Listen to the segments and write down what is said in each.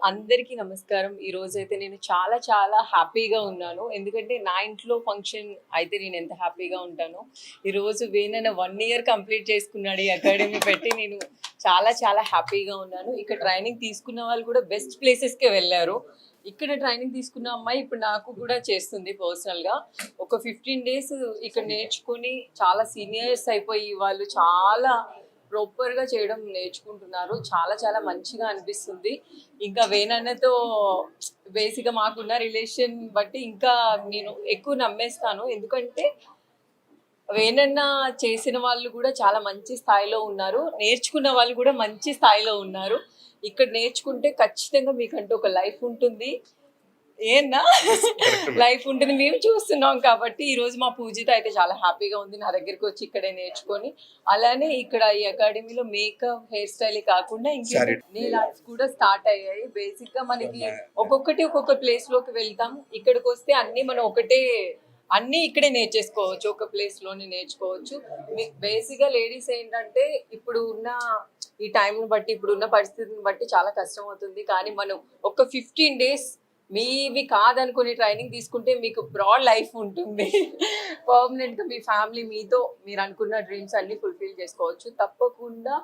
అందరికీ నమస్కారం. ఈ రోజైతే నేను చాలా చాలా హ్యాపీగా ఉన్నాను. ఎందుకంటే నా ఇంట్లో ఫంక్షన్ అయితే నేను ఎంత హ్యాపీగా ఉంటానో, ఈరోజు వేనన్న 1 ఇయర్ కంప్లీట్ చేసుకున్నాడు ఈ అకాడమీ పెట్టి. నేను చాలా చాలా హ్యాపీగా ఉన్నాను. ఇక్కడ ట్రైనింగ్ తీసుకున్న వాళ్ళు కూడా బెస్ట్ ప్లేసెస్కే వెళ్ళారు. ఇక్కడ ట్రైనింగ్ తీసుకున్న అమ్మాయి ఇప్పుడు నాకు కూడా చేస్తుంది పర్సనల్గా. ఒక 15 days ఇక్కడ నేర్చుకుని చాలా సీనియర్స్ అయిపోయి వాళ్ళు చాలా ప్రాపర్గా చేయడం నేర్చుకుంటున్నారు. చాలా చాలా మంచిగా అనిపిస్తుంది. ఇంకా వేనన్నతో బేసిక్గా మాకున్న రిలేషన్ బట్టి ఇంకా నేను ఎక్కువ నమ్మేస్తాను. ఎందుకంటే వేనన్న చేసిన వాళ్ళు కూడా చాలా మంచి స్థాయిలో ఉన్నారు, నేర్చుకున్న వాళ్ళు కూడా మంచి స్థాయిలో ఉన్నారు. ఇక్కడ నేర్చుకుంటే ఖచ్చితంగా మీకంటూ ఒక లైఫ్ ఉంటుంది. ఏనా లైఫ్ ఉంటుంది, మేము చూస్తున్నాం. కాబట్టి ఈరోజు మా పూజిత అయితే చాలా హ్యాపీగా ఉంది నా దగ్గరికి వచ్చి ఇక్కడే నేర్చుకొని. అలానే ఇక్కడ ఈ అకాడమీలో మేకప్, హెయిర్ స్టైల్ కాకుండా ఇంకా నెయిల్ ఆర్ట్స్ కూడా స్టార్ట్ అయ్యాయి. బేసిక్ గా మనకి ఒక్కొక్కటి ఒక్కొక్క ప్లేస్ లోకి వెళ్తాం. ఇక్కడికి వస్తే అన్ని మనం అన్ని ఇక్కడే నేర్చేసుకోవచ్చు, ఒక ప్లేస్ లోనే నేర్చుకోవచ్చు. బేసిక్ గా లేడీస్ ఏంటంటే ఇప్పుడు ఉన్న ఈ టైంని బట్టి, ఇప్పుడు ఉన్న పరిస్థితిని బట్టి చాలా కష్టం అవుతుంది. కానీ మనం ఒక 15 days మీవి కాదనుకుని ట్రైనింగ్ తీసుకుంటే మీకు బ్రాడ్ లైఫ్ ఉంటుంది. పర్మనెంట్గా మీ ఫ్యామిలీ మీతో మీరు అనుకున్న డ్రీమ్స్ అన్ని ఫుల్ఫిల్ చేసుకోవచ్చు. తప్పకుండా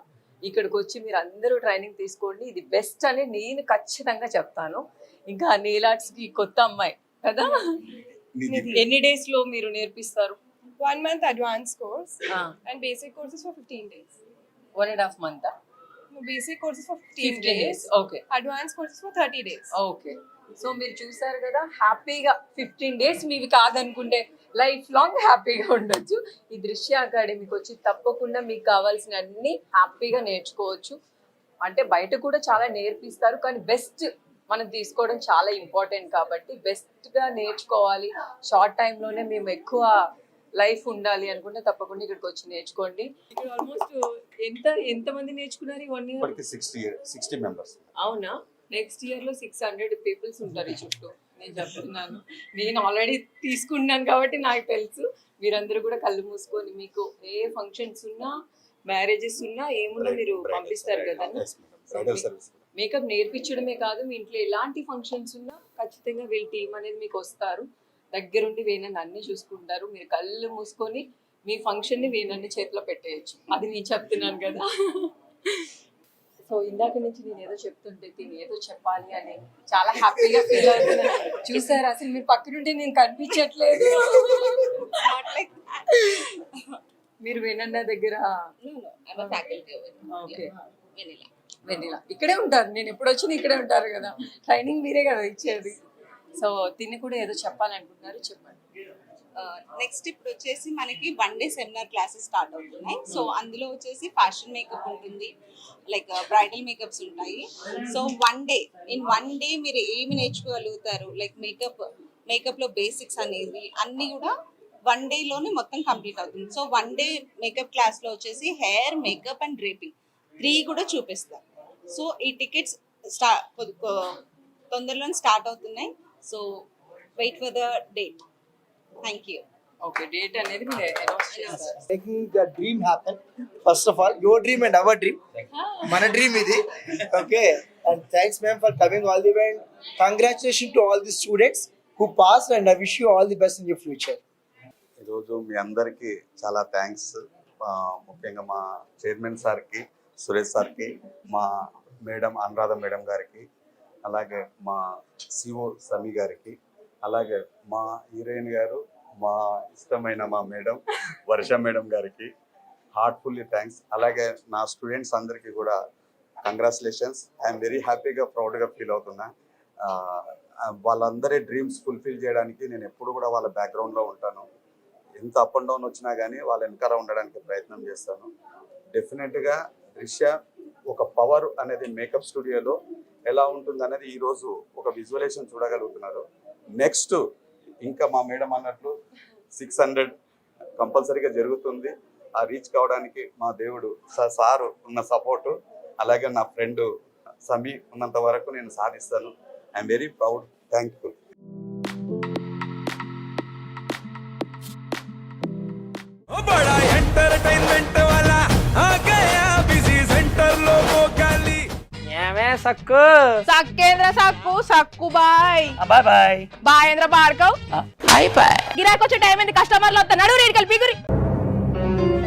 ఇక్కడికి వచ్చి మీరు అందరూ ట్రైనింగ్ తీసుకోండి. ఇది బెస్ట్ అని నేను ఖచ్చితంగా చెప్తాను. ఇంకా నెయిల్ ఆర్ట్స్కి కొత్త అమ్మాయి కదా, ఎన్ని days లో మీరు నేర్పిస్తారు? 1 month advanced course and basic courses for 15 days. 1.5 month? No, basic courses for 15 days. Okay. Advanced courses for 30 days. Okay. So మీరు చూసారు కదా, హ్యాపీగా 15 days మీవి కాదనుకుంటే లైఫ్ లాంగ్ హ్యాపీగా ఉండొచ్చు. ఈ దృశ్య అకాడమీకి వచ్చి తప్పకుండా మీకు కావాల్సిన అన్ని హ్యాపీగా నేర్చుకోవచ్చు. అంటే బయట కూడా చాలా నేర్పిస్తారు, కానీ బెస్ట్ మనం తీసుకోవడం చాలా ఇంపార్టెంట్. కాబట్టి బెస్ట్గా నేర్చుకోవాలి, షార్ట్ టైంలోనే మేము ఎక్కువ లైఫ్ ఉండాలి అనుకుంటే తప్పకుండా ఇక్కడికి వచ్చి నేర్చుకోండి. ఇక్కడ ఆల్మోస్ట్ ఎంతమంది నేర్చుకున్నారు ఈ 1 year? 60 members. అవునా? నెక్స్ట్ ఇయర్లో 600 పీపుల్స్ ఉంటారు ఈ చుట్టూ. నేను చెప్తున్నాను, నేను ఆల్రెడీ తీసుకున్నాను కాబట్టి నాకు తెలుసు. మీరందరూ కూడా కళ్ళు మూసుకొని మీకు ఏ ఫంక్షన్స్ ఉన్నా, మ్యారేజెస్ ఉన్నా, ఏమున్నా మీరు పంపిస్తారు కదా. మేకప్ నేర్పించడమే కాదు, మీ ఇంట్లో ఎలాంటి ఫంక్షన్స్ ఉన్నా ఖచ్చితంగా వీళ్ళ టీం అనేది మీకు వస్తారు. దగ్గరుండి వేనన్ని అన్ని చూసుకుంటారు. మీరు కళ్ళు మూసుకొని మీ ఫంక్షన్ని వేనన్ని చేతిలో పెట్టేయచ్చు. అది నేను చెప్తున్నాను కదా. సో ఇందాక నుంచి నేను ఏదో చెప్తుంటే తిని ఏదో చెప్పాలి అని చాలా హ్యాపీగా ఫీల్ అవుతున్నాను. చూసారు, అసలు మీరు పక్కనుంటే నేను కనిపించట్లేదు. మీరు వేనన్న దగ్గర ఓకే వెన్నెల ఇక్కడే ఉంటారు. నేను ఎప్పుడు వచ్చినా ఇక్కడే ఉంటారు కదా, ట్రైనింగ్ మీరే కదా ఇచ్చేది. సో తిని కూడా ఏదో చెప్పాలనుకుంటున్నారు, చెప్పండి. నెక్స్ట్ ఇప్పుడు వచ్చేసి మనకి 1 day సెమినార్ క్లాసెస్ స్టార్ట్ అవుతున్నాయి. సో అందులో వచ్చేసి ఫ్యాషన్ మేకప్ ఉంటుంది, లైక్ బ్రైడల్ మేకప్స్ ఉంటాయి. సో ఇన్ వన్ డే మీరు ఏమి నేర్చుకోగలుగుతారు, లైక్ మేకప్లో బేసిక్స్ అనేది అన్నీ కూడా 1 dayలోనే మొత్తం కంప్లీట్ అవుతుంది. సో 1 day మేకప్ క్లాస్లో వచ్చేసి హెయిర్, మేకప్ అండ్ డ్రేపింగ్ 3 కూడా చూపిస్తారు. సో ఈ టికెట్స్ తొందరలోనే స్టార్ట్ అవుతున్నాయి. So wait for the date. Thank you. Okay, date అనేది మీరు అనౌన్స్ చేస్తారు. Making the dream happen. First of all, your dream and our dream. Mana dream idi. Okay. And thanks ma'am for coming all the way. And congratulations to all the students who passed, and I wish you all the best in your future. ఈరోజు మీ అందరికీ చాలా thanks. ముఖ్యంగా మా chairman సార్కి, సురేష్ సార్కి, మా madam Anuradha madam గారికి, అలాగే మా సిఓ సమీ గారికి, అలాగే మా హీరోయిన్ గారు, మా ఇష్టమైన మా మేడం వర్ష మేడం గారికి హార్ట్ఫుల్లీ థ్యాంక్స్. అలాగే నా స్టూడెంట్స్ అందరికీ కూడా కంగ్రాచులేషన్స్. ఐఎమ్ వెరీ హ్యాపీగా, ప్రౌడ్గా ఫీల్ అవుతున్నా. వాళ్ళందరి డ్రీమ్స్ ఫుల్ఫిల్ చేయడానికి నేను ఎప్పుడు కూడా వాళ్ళ బ్యాక్గ్రౌండ్లో ఉంటాను. ఎంత అప్ అండ్ డౌన్ వచ్చినా కానీ వాళ్ళ వెనకాల ఉండడానికి ప్రయత్నం చేస్తాను. డెఫినెట్గా దృశ్య ఒక పవర్ అనేది మేకప్ స్టూడియోలో ఎలా ఉంటుంది అనేది ఈరోజు ఒక విజువలేషన్ చూడగలుగుతున్నారు. నెక్స్ట్ ఇంకా మా మేడం అన్నట్లు 600 కంపల్సరీగా జరుగుతుంది. ఆ రీచ్ కావడానికి మా దేవుడు సారు ఉన్న సపోర్టు, అలాగే నా ఫ్రెండ్ సమీ ఉన్నంత వరకు నేను సాధిస్తాను. I'm very proud, thankful. సక్కు సక్కేంద్ర సక్కు సక్కు బాయ్ బాయ్ బాయ్ బాయేంద్ర భార్గవ్ బాయ్ బాయ్. గిరాకి వచ్చే టైం ఏంది కస్టమర్లు వస్తున్నాడు రేటు కలిపి గురి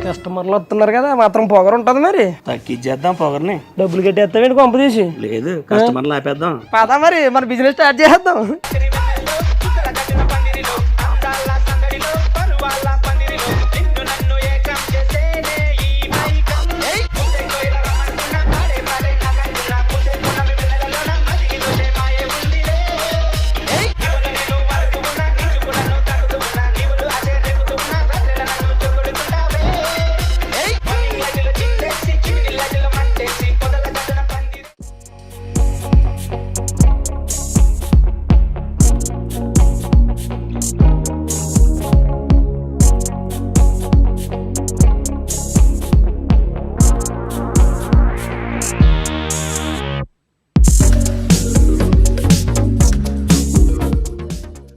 కస్టమర్లు వస్తున్నారు కదా మాత్రం పొగరు ఉంటది మరి. తగ్గించేద్దాం పొగర్ని. డబ్బులు కట్టేస్తావేంటి కొంప తీసి? లేదు కస్టమర్లు ఆపేద్దాం. పదా మరి మన బిజినెస్ స్టార్ట్ చేద్దాం.